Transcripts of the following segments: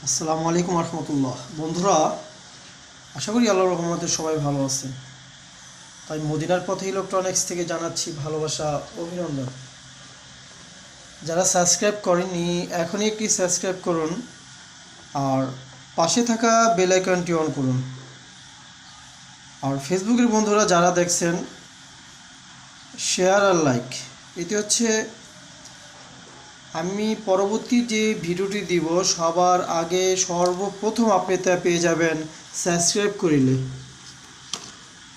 আসসালামু আলাইকুম রহমতুল্লাহ। বন্ধুরা, আশা করি আল্লাহর রহমতে সবাই ভালো আছে। তাই মদিনার পথে ইলেকট্রনিক্স থেকে জানাচ্ছি ভালোবাসা, অভিনন্দন। যারা সাবস্ক্রাইব করেননি এখনই একটি সাবস্ক্রাইব করুন আর পাশে থাকা বেল আইকনটি অন করুন। আর ফেসবুকের বন্ধুরা যারা দেখছেন, শেয়ার আর লাইক। এটি হচ্ছে আমি পরবর্তী যে ভিডিওটি দিব সবার আগে সর্বপ্রথম আপনি তা পেয়ে যাবেন সাবস্ক্রাইব করিলে।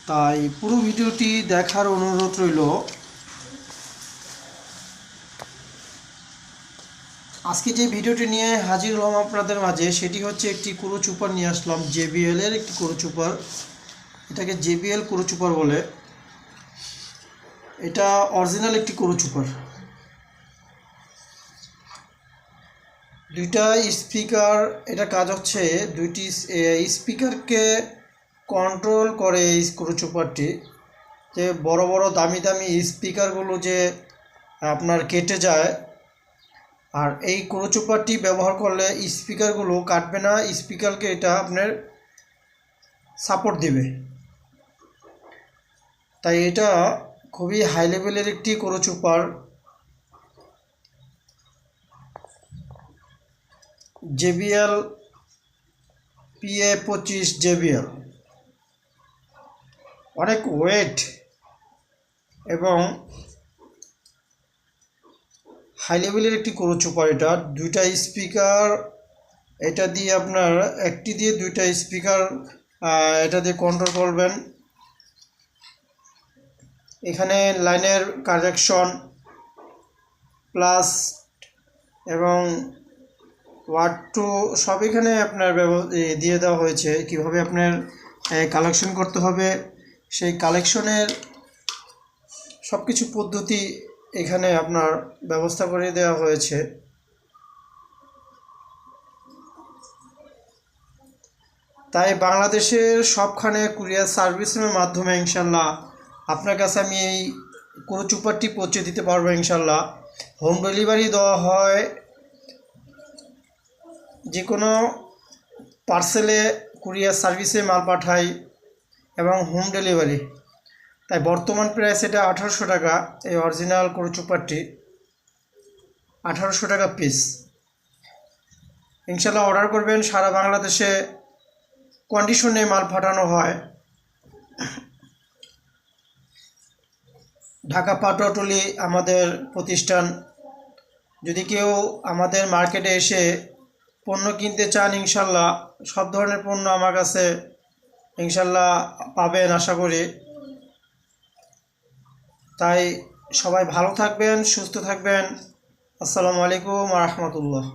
তাই পুরো ভিডিওটি দেখার অনুরোধ রইল। আজকে যে ভিডিওটি নিয়ে হাজির হলাম আপনাদের মাঝে সেটি হচ্ছে একটি কুরু চুপার নিয়ে আসলাম, জেবিএল এর একটি কুরু চুপার। এটাকে জেবিএল কুরু চুপার বলে। এটা অরিজিনাল একটি কুরু চুপার। দুইটা স্পিকার, এটা কাজ হচ্ছে দুইটি স্পিকারকে কন্ট্রোল করে এই স্ক্রু চুপারটি। যে বড় বড় দামি দামি স্পিকারগুলো যে আপনার কেটে যায়, আর এই স্ক্রু চুপারটি ব্যবহার করলে স্পিকারগুলো কাটবে না, স্পিকারকে এটা আপনার সাপোর্ট দেবে। তাই এটা খুবই হাই লেভেলের একটি screw super. JBL PA25 JBL অনেক ওয়েট এবং হাই লেভেলের একটি স্ক্রু চুপার। এটা দুইটা স্পিকার, এটা দিয়ে আপনার একটি দিয়ে দুইটা স্পিকার এটা দিয়ে কন্ট্রোল করবেন। এখানে লাইনের কারেকশন প্লাস এবং ওয়াট টু সব এখানে আপনার দিয়ে দেওয়া হয়েছে। কিভাবে আপনার কালেকশন করতে হবে সেই কালেকশনের সব কিছু পদ্ধতি এখানে আপনার ব্যবস্থা করে দেওয়া হয়েছে। তাই বাংলাদেশের সবখানে কুরিয়ার সার্ভিসের মাধ্যমে ইনশাল্লাহ আপনার কাছে আমি এই কুরু চুপারটি পৌঁছে দিতে পারবো ইনশাল্লাহ। হোম ডেলিভারি দেওয়া হয়, যে কোনো পার্সেলে কুরিয়ার সার্ভিসে মাল পাঠাই এবং হোম ডেলিভারি। তাই বর্তমান প্রাইস এটা 1800 টাকা। এই অরিজিনাল কুরু চুপারটি 1800 টাকা পিস। ইনশাল্লাহ অর্ডার করবেন, সারা বাংলাদেশে কন্ডিশনে মাল পাঠানো হয়। ঢাকা পাটুয়াটুলি আমাদের প্রতিষ্ঠান। যদি কেউ আমাদের মার্কেটে এসে পণ্য কিনতে চান, ইনশাল্লাহ সব ধরনের পণ্য আমার কাছে ইনশাল্লাহ পাবেন আশা করি। তাই সবাই ভালো থাকবেন, সুস্থ থাকবেন। আসসালামু আলাইকুম ওয়া রাহমাতুল্লাহ।